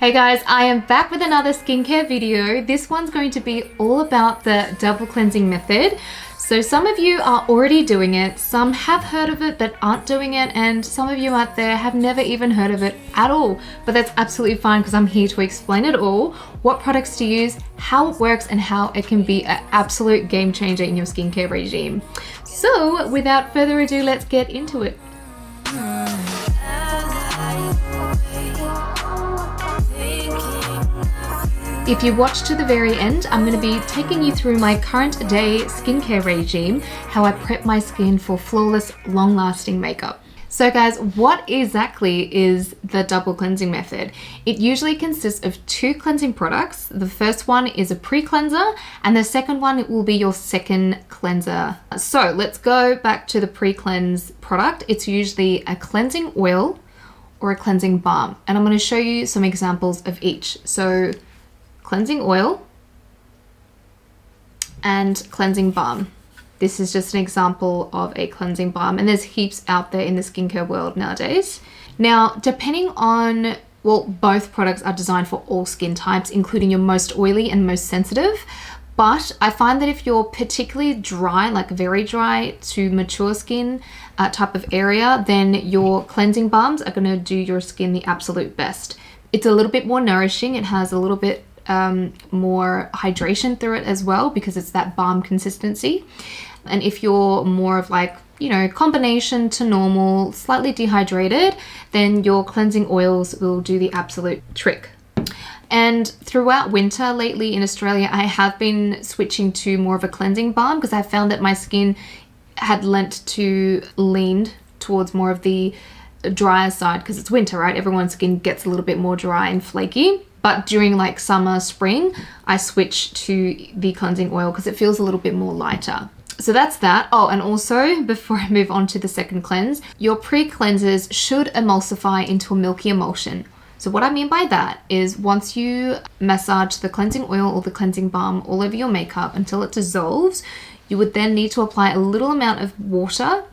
Hey guys, I am back with another skincare video. This one's going to be all about the double cleansing method. So some of you are already doing it, some have heard of it but aren't doing it, and some of you out there have never even heard of it at all. But that's absolutely fine because I'm here to explain it all, what products to use, how it works, and how it can be an absolute game changer in your skincare regime. So without further ado, let's get into it. If you watch to the very end, I'm going to be taking you through my current day skincare regime, how I prep my skin for flawless, long-lasting makeup. So guys, what exactly is the double cleansing method? It usually consists of 2 cleansing products. The first one is a pre-cleanser and the second one will be your second cleanser. So let's go back to the pre-cleanse product. It's usually a cleansing oil or a cleansing balm, and I'm going to show you some examples of each. So cleansing oil and cleansing balm. This is just an example of a cleansing balm, and there's heaps out there in the skincare world nowadays. Now, depending on, well, both products are designed for all skin types, including your most oily and most sensitive. But I find that if you're particularly dry, like very dry to mature skin type of area, then your cleansing balms are going to do your skin the absolute best. It's a little bit more nourishing. It has a little bit more hydration through it as well because it's that balm consistency. And if you're more of like, you know, combination to normal, slightly dehydrated, then your cleansing oils will do the absolute trick. And throughout winter lately in Australia, I have been switching to more of a cleansing balm because I found that my skin had leaned towards more of the drier side because it's winter, right? Everyone's skin gets a little bit more dry and flaky. But during like summer, spring, I switch to the cleansing oil because it feels a little bit more lighter. So that's that. Oh, and also before I move on to the second cleanse, your pre-cleansers should emulsify into a milky emulsion. So what I mean by that is once you massage the cleansing oil or the cleansing balm all over your makeup until it dissolves, you would then need to apply a little amount of water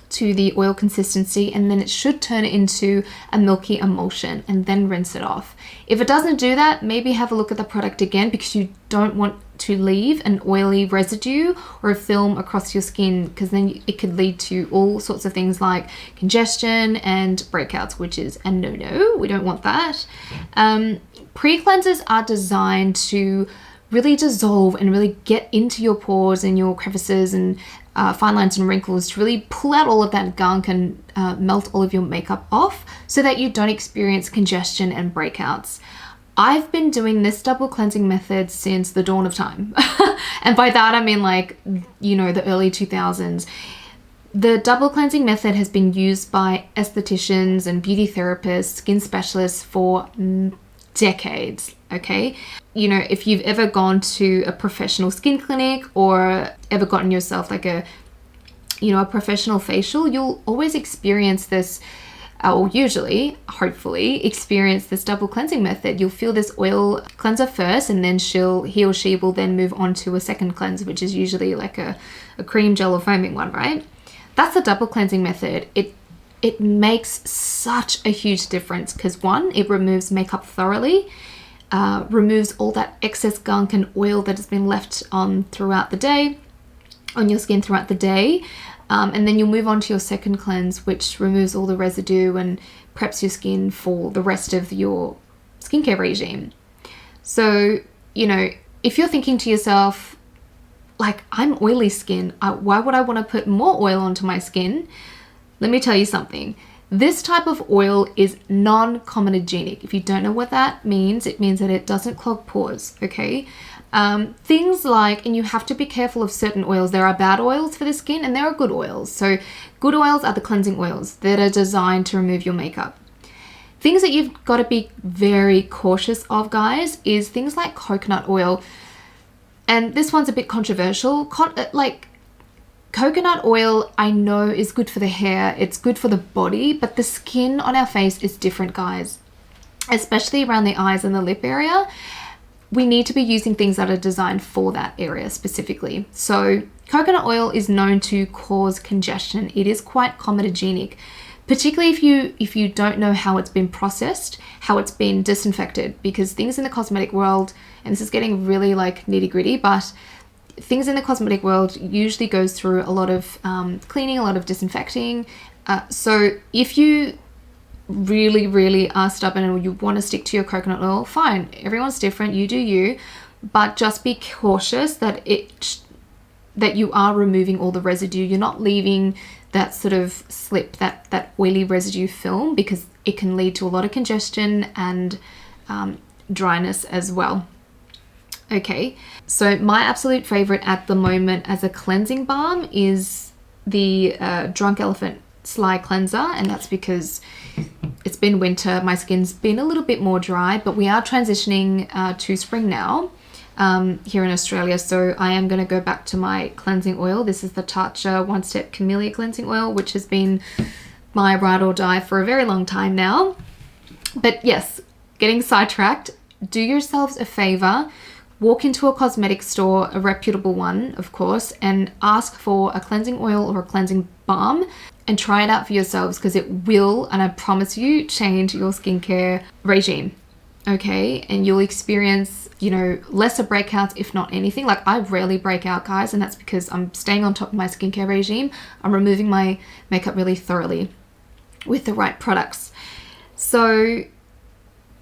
to the oil consistency, and then it should turn it into a milky emulsion and then rinse it off. If it doesn't do that, maybe have a look at the product again because you don't want to leave an oily residue or a film across your skin because then it could lead to all sorts of things like congestion and breakouts, which is a no-no. We don't want that. Pre-cleansers are designed to really dissolve and really get into your pores and your crevices and fine lines and wrinkles to really pull out all of that gunk and melt all of your makeup off so that you don't experience congestion and breakouts. I've been doing this double cleansing method since the dawn of time. And by that I mean like, you know, the early 2000s. The double cleansing method has been used by estheticians and beauty therapists, skin specialists for decades, okay? You know, if you've ever gone to a professional skin clinic or ever gotten yourself like a professional facial, you'll always experience this, or usually, hopefully, experience this double cleansing method. You'll feel this oil cleanser first, and then he or she will then move on to a second cleanse, which is usually like a cream, gel, or foaming one, right? That's the double cleansing method. It makes such a huge difference because one, it removes makeup thoroughly, removes all that excess gunk and oil that has been left on your skin throughout the day. And then you'll move on to your second cleanse, which removes all the residue and preps your skin for the rest of your skincare regime. So, you know, if you're thinking to yourself, like, I'm oily skin, why would I want to put more oil onto my skin? Let me tell you something. This type of oil is non-comedogenic. If you don't know what that means, it means that it doesn't clog pores, okay? Things like, and you have to be careful of certain oils. There are bad oils for the skin and there are good oils. So good oils are the cleansing oils that are designed to remove your makeup. Things that you've got to be very cautious of, guys, is things like coconut oil. And this one's a bit controversial. Coconut oil, I know, is good for the hair, it's good for the body, but the skin on our face is different, guys. Especially around the eyes and the lip area. We need to be using things that are designed for that area specifically. So coconut oil is known to cause congestion. It is quite comedogenic. particularly if you don't know how it's been processed, how it's been disinfected, because things in the cosmetic world, and this is getting really like nitty gritty, but things in the cosmetic world usually goes through a lot of cleaning, a lot of disinfecting. So if you really are stubborn and you want to stick to your coconut oil, fine, everyone's different, you do you, but just be cautious that you are removing all the residue. You're not leaving that sort of slip, that oily residue film, because it can lead to a lot of congestion and dryness as well. Okay, so my absolute favorite at the moment as a cleansing balm is the Drunk Elephant Sly Cleanser, and that's because it's been winter, my skin's been a little bit more dry, but we are transitioning to spring now here in Australia, so I am going to go back to my cleansing oil. This is the Tatcha One Step Camellia Cleansing Oil, which has been my ride or die for a very long time now. But yes, getting sidetracked, do yourselves a favor. Walk into a cosmetic store, a reputable one, of course, and ask for a cleansing oil or a cleansing balm and try it out for yourselves, because it will, and I promise you, change your skincare regime. Okay, and you'll experience, you know, lesser breakouts, if not anything. Like, I rarely break out, guys, and that's because I'm staying on top of my skincare regime. I'm removing my makeup really thoroughly with the right products. So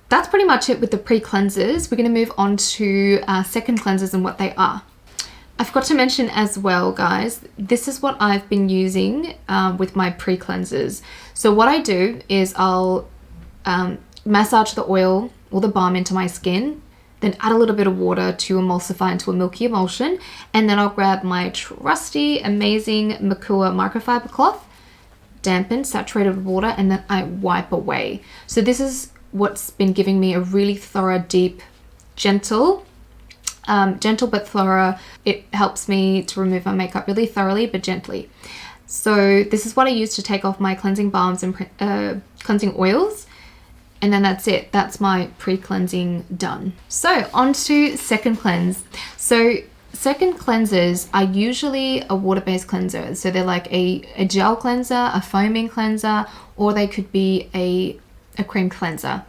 that's pretty much it with the pre-cleansers. We're going to move on to second cleansers and what they are. I forgot to mention as well, guys, this is what I've been using with my pre-cleansers. So what I do is I'll massage the oil or the balm into my skin, then add a little bit of water to emulsify into a milky emulsion, and then I'll grab my trusty, amazing Makooa microfiber cloth, dampen, saturated with water, and then I wipe away. So this is what's been giving me a really thorough, deep, gentle but thorough. It helps me to remove my makeup really thoroughly but gently. So this is what I use to take off my cleansing balms and cleansing oils, and then that's it. That's my pre-cleansing done. So on to second cleanse. So second cleansers are usually a water-based cleanser. So they're like a gel cleanser, a foaming cleanser, or they could be a cream cleanser.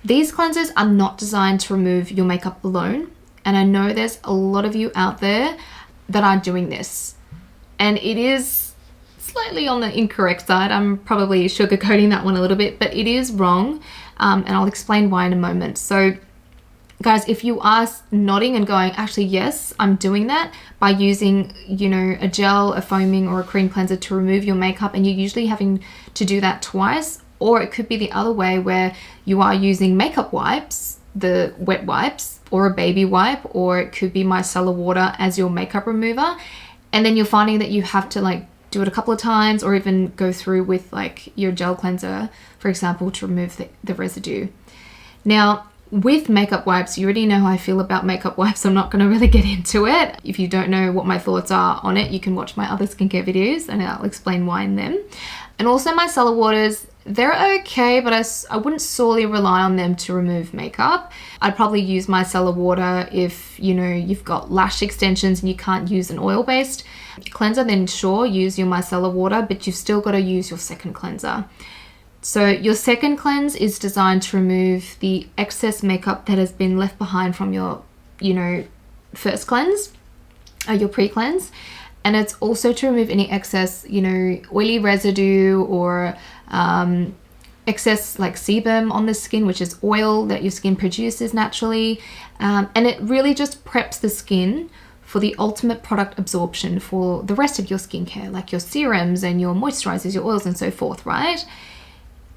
These cleansers are not designed to remove your makeup alone, and I know there's a lot of you out there that are doing this, and it is slightly on the incorrect side. I'm probably sugarcoating that one a little bit, but it is wrong, and I'll explain why in a moment. So guys, if you are nodding and going, actually yes, I'm doing that by using, you know, a gel, a foaming, or a cream cleanser to remove your makeup, and you're usually having to do that twice. Or it could be the other way, where you are using makeup wipes, the wet wipes, or a baby wipe, or it could be micellar water as your makeup remover. And then you're finding that you have to like do it a couple of times, or even go through with like your gel cleanser, for example, to remove the residue. Now, with makeup wipes, you already know how I feel about makeup wipes. I'm not going to really get into it. If you don't know what my thoughts are on it, you can watch my other skincare videos and I'll explain why in them. And also micellar waters, they're okay, but I wouldn't solely rely on them to remove makeup. I'd probably use micellar water if, you know, you've got lash extensions and you can't use an oil-based cleanser, then sure, use your micellar water, but you've still got to use your second cleanser. So your second cleanse is designed to remove the excess makeup that has been left behind from your, you know, first cleanse, your pre-cleanse. And it's also to remove any excess, you know, oily residue or excess like sebum on the skin, which is oil that your skin produces naturally. And it really just preps the skin for the ultimate product absorption for the rest of your skincare, like your serums and your moisturizers, your oils and so forth, right?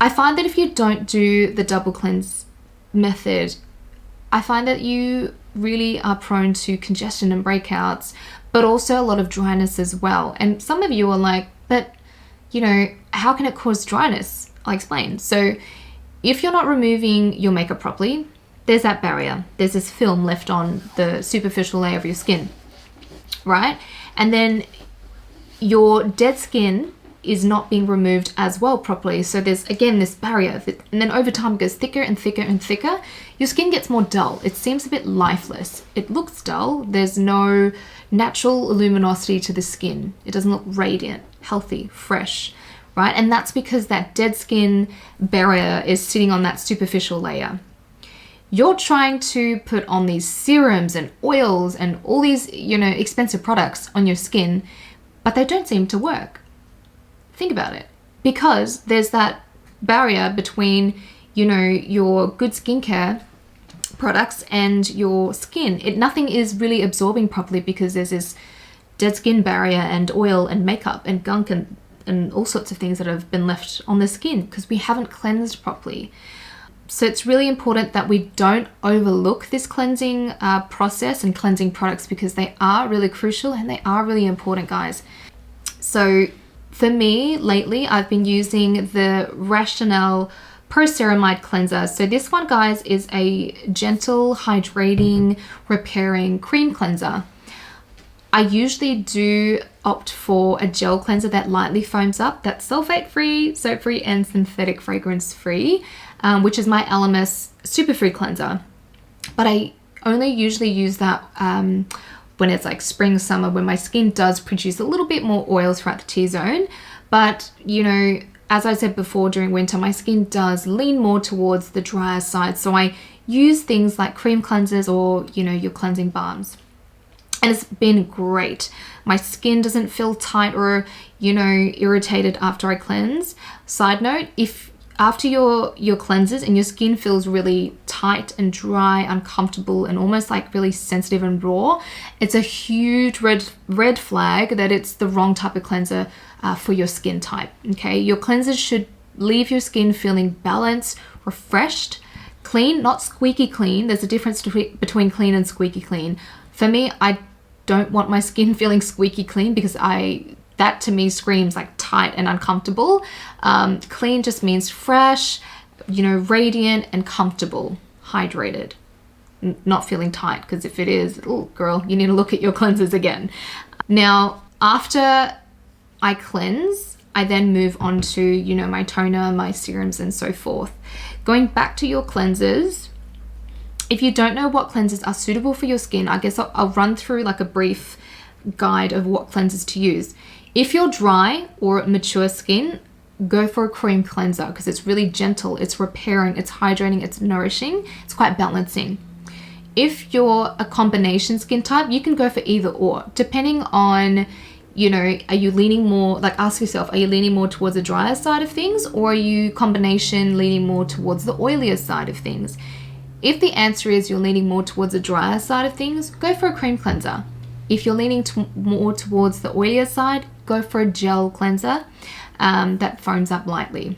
I find that if you don't do the double cleanse method, I find that you really are prone to congestion and breakouts, but also a lot of dryness as well. And some of you are like, but you know, how can it cause dryness? I'll explain. So if you're not removing your makeup properly, there's that barrier. There's this film left on the superficial layer of your skin, right? And then your dead skin is not being removed as well properly. So there's, again, this barrier. And then over time it goes thicker and thicker and thicker. Your skin gets more dull. It seems a bit lifeless. It looks dull. There's no natural luminosity to the skin. It doesn't look radiant, healthy, fresh, right? And that's because that dead skin barrier is sitting on that superficial layer. You're trying to put on these serums and oils and all these, you know, expensive products on your skin, but they don't seem to work. Think about it. Because there's that barrier between, you know, your good skincare products and your skin. Nothing is really absorbing properly because there's this dead skin barrier and oil and makeup and gunk and all sorts of things that have been left on the skin because we haven't cleansed properly. So it's really important that we don't overlook this cleansing process and cleansing products because they are really crucial and they are really important, guys. So for me, lately, I've been using the Rationale Pro Ceramide Cleanser. So this one, guys, is a gentle, hydrating, repairing cream cleanser. I usually do opt for a gel cleanser that lightly foams up, that's sulfate-free, soap-free, and synthetic fragrance-free, which is my Elemis Superfood Cleanser. But I only usually use that when it's like spring, summer, when my skin does produce a little bit more oil throughout the T-zone. But, you know, as I said before, during winter, my skin does lean more towards the drier side. So I use things like cream cleansers or, you know, your cleansing balms. And it's been great. My skin doesn't feel tight or, you know, irritated after I cleanse. Side note, if after your cleanses and your skin feels really tight and dry, uncomfortable, and almost like really sensitive and raw, it's a huge red flag that it's the wrong type of cleanser for your skin type, okay? Your cleansers should leave your skin feeling balanced, refreshed, clean, not squeaky clean. There's a difference between clean and squeaky clean. For me, I don't want my skin feeling squeaky clean because that to me screams like tight and uncomfortable. Clean just means fresh, you know, radiant and comfortable, hydrated, not feeling tight, because if it is, oh girl, you need to look at your cleansers again. Now, after I cleanse, I then move on to, you know, my toner, my serums and so forth. Going back to your cleansers, if you don't know what cleansers are suitable for your skin, I guess I'll run through like a brief guide of what cleansers to use. If you're dry or mature skin, go for a cream cleanser because it's really gentle, it's repairing, it's hydrating, it's nourishing, it's quite balancing. If you're a combination skin type, you can go for either or, depending on, you know, are you leaning more, like ask yourself, are you leaning more towards the drier side of things, or are you combination leaning more towards the oilier side of things? If the answer is you're leaning more towards the drier side of things, go for a cream cleanser. If you're leaning more towards the oilier side, go for a gel cleanser that foams up lightly.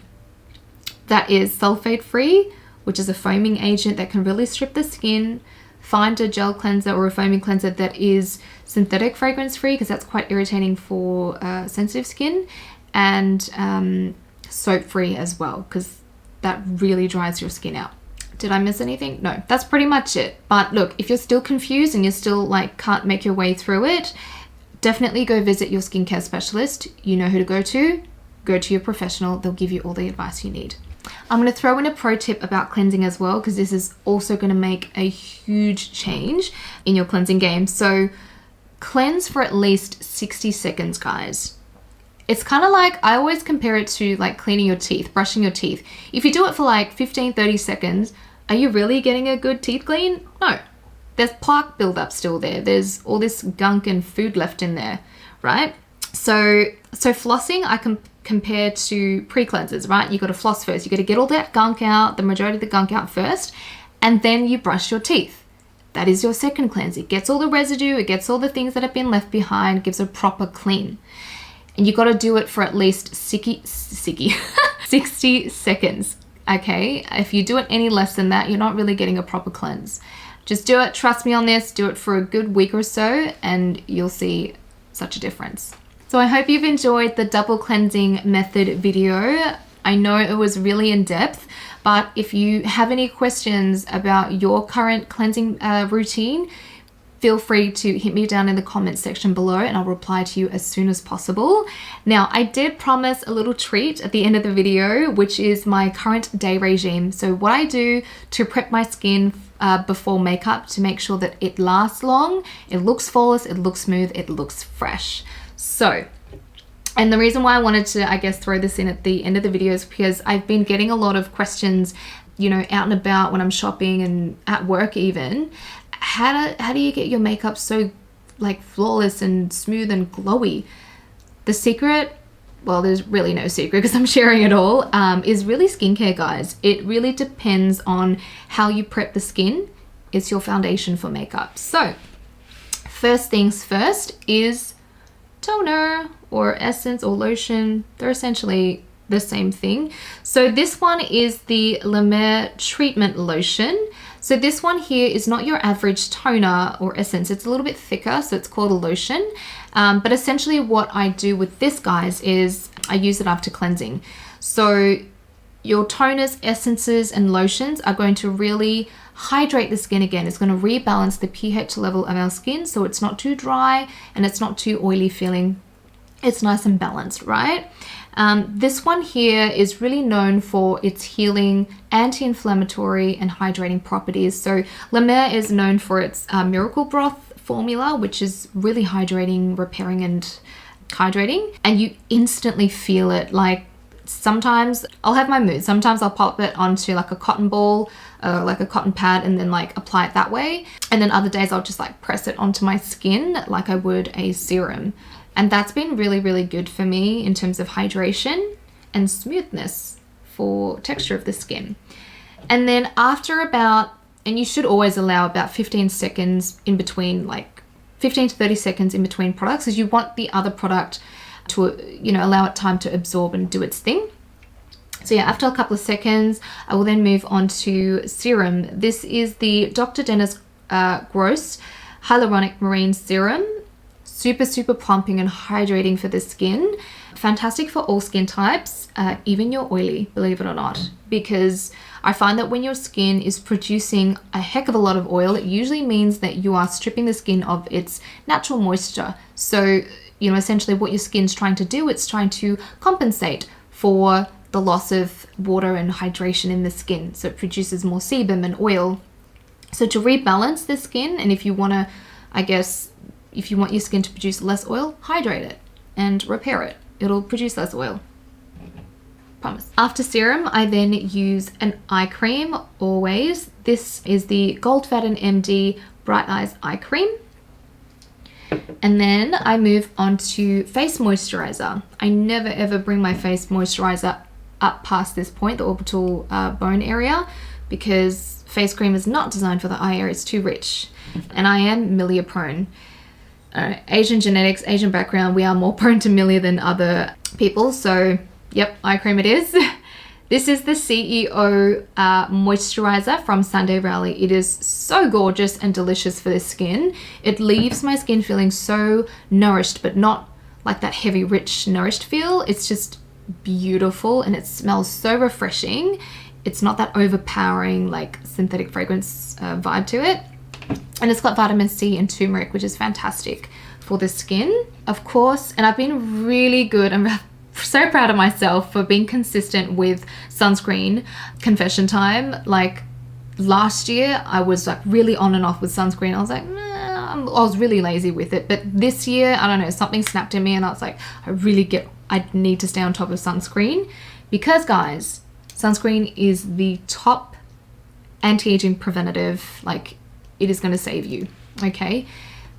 That is sulfate free, which is a foaming agent that can really strip the skin. Find a gel cleanser or a foaming cleanser that is synthetic fragrance free, because that's quite irritating for sensitive skin, and soap free as well, because that really dries your skin out. Did I miss anything? No, that's pretty much it. But look, if you're still confused and you're still like can't make your way through it, definitely go visit your skincare specialist. You know who to go to. Go to your professional. They'll give you all the advice you need. I'm going to throw in a pro tip about cleansing as well, because this is also going to make a huge change in your cleansing game. So cleanse for at least 60 seconds, guys. It's kind of like, I always compare it to like cleaning your teeth, brushing your teeth. If you do it for like 15-30 seconds, are you really getting a good teeth clean? No. There's plaque buildup still there. There's all this gunk and food left in there, right? So flossing, I can compare to pre-cleansers, right? You got to floss first. You got to get all that gunk out, the majority of the gunk out first, and then you brush your teeth. That is your second cleanse. It gets all the residue, it gets all the things that have been left behind, gives a proper clean. And you got to do it for at least 60 seconds, okay? If you do it any less than that, you're not really getting a proper cleanse. Just do it, trust me on this, do it for a good week or so, and you'll see such a difference. So I hope you've enjoyed the double cleansing method video. I know it was really in depth, but if you have any questions about your current cleansing routine, feel free to hit me down in the comments section below and I'll reply to you as soon as possible. Now, I did promise a little treat at the end of the video, which is my current day regime. So what I do to prep my skin before makeup to make sure that it lasts long, it looks flawless, it looks smooth, it looks fresh. So And the reason why I wanted to, I guess, throw this in at the end of the video is because I've been getting a lot of questions, you know, out and about when I'm shopping and at work even. How do you get your makeup so like flawless and smooth and glowy? The secret, well, there's really no secret because I'm sharing it all, is really skincare, guys. It really depends on how you prep the skin. It's your foundation for makeup. So first things first is toner or essence or lotion. They're essentially the same thing. So this one is the Mer Treatment Lotion. So this one here is not your average toner or essence. It's a little bit thicker, so it's called a lotion. But essentially what I do with this, guys, is I use it after cleansing. So your toners, essences, and lotions are going to really hydrate the skin again. It's going to rebalance the pH level of our skin so it's not too dry and it's not too oily feeling. It's nice and balanced, right? This one here is really known for its healing, anti-inflammatory, and hydrating properties. So La Mer is known for its Miracle Broth formula, which is really hydrating, repairing, and hydrating. And you instantly feel it. Like sometimes I'll have my mood. Sometimes I'll pop it onto like a cotton ball, like a cotton pad, and then like apply it that way. And then other days I'll just like press it onto my skin like I would a serum. And that's been really, really good for me in terms of hydration and smoothness for texture of the skin. And then after about, and you should always allow about 15 seconds in between, like 15 to 30 seconds in between products, because you want the other product to, you know, allow it time to absorb and do its thing. So yeah, after a couple of seconds, I will then move on to serum. This is the Dr. Dennis Gross Hyaluronic Marine Serum. Super plumping and hydrating for the skin. Fantastic for all skin types, even your oily, believe it or not, because I find that when your skin is producing a heck of a lot of oil, it usually means that you are stripping the skin of its natural moisture. So, you know, essentially what your skin's trying to do, it's trying to compensate for the loss of water and hydration in the skin. So it produces more sebum and oil. So to rebalance the skin, and if you want to, I guess, if you want your skin to produce less oil, hydrate it and repair it. It'll produce less oil. Promise. After serum, I then use an eye cream always. This is the Goldfaden MD Bright Eyes Eye Cream. And then I move on to face moisturizer. I never ever bring my face moisturizer up past this point, the orbital bone area, because face cream is not designed for the eye area. It's too rich. And I am milia prone. Asian genetics, Asian background, we are more prone to milia than other people. So, yep, eye cream it is. This is the C.E.O. moisturizer from Sunday Rally. It is so gorgeous and delicious for the skin. It leaves my skin feeling so nourished, but not like that heavy, rich, nourished feel. It's just beautiful and it smells so refreshing. It's not that overpowering, like synthetic fragrance vibe to it. And it's got vitamin C and turmeric, which is fantastic for the skin, of course. And I've been really good. I'm so proud of myself for being consistent with sunscreen. Confession time. Like last year, I was like really on and off with sunscreen. I was like, nah, I was really lazy with it. But this year, I don't know, something snapped in me and I was like, I need to stay on top of sunscreen, because guys, sunscreen is the top anti-aging preventative. Like, it is going to save you. Okay,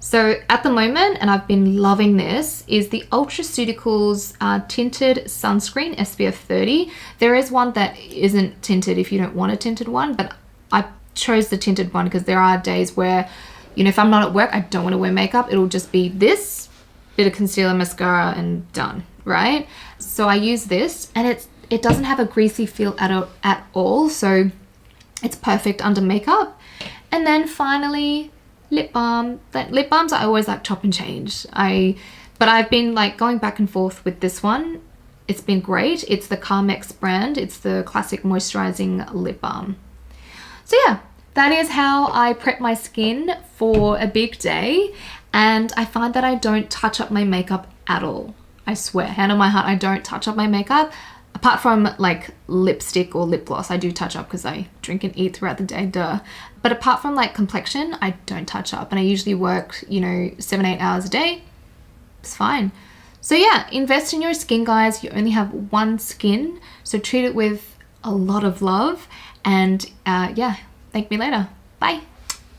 so at the moment, and I've been loving this, is the Ultraceuticals tinted sunscreen SPF 30. There is one that isn't tinted if you don't want a tinted one, but I chose the tinted one because there are days where, you know, if I'm not at work, I don't want to wear makeup. It'll just be this bit of concealer, mascara, and done, right? So I use this, and it doesn't have a greasy feel at all, so it's perfect under makeup. And then finally, lip balm. Lip balms I always like chop and change. But I've been like going back and forth with this one. It's been great. It's the Carmex brand. It's the classic moisturizing lip balm. So yeah, that is how I prep my skin for a big day. And I find that I don't touch up my makeup at all. I swear, hand on my heart, I don't touch up my makeup. Apart from like lipstick or lip gloss, I do touch up because I drink and eat throughout the day, duh. But apart from like complexion, I don't touch up. And I usually work, you know, 7-8 hours a day. It's fine. So yeah, invest in your skin, guys. You only have one skin, so treat it with a lot of love. And yeah, thank me later. Bye.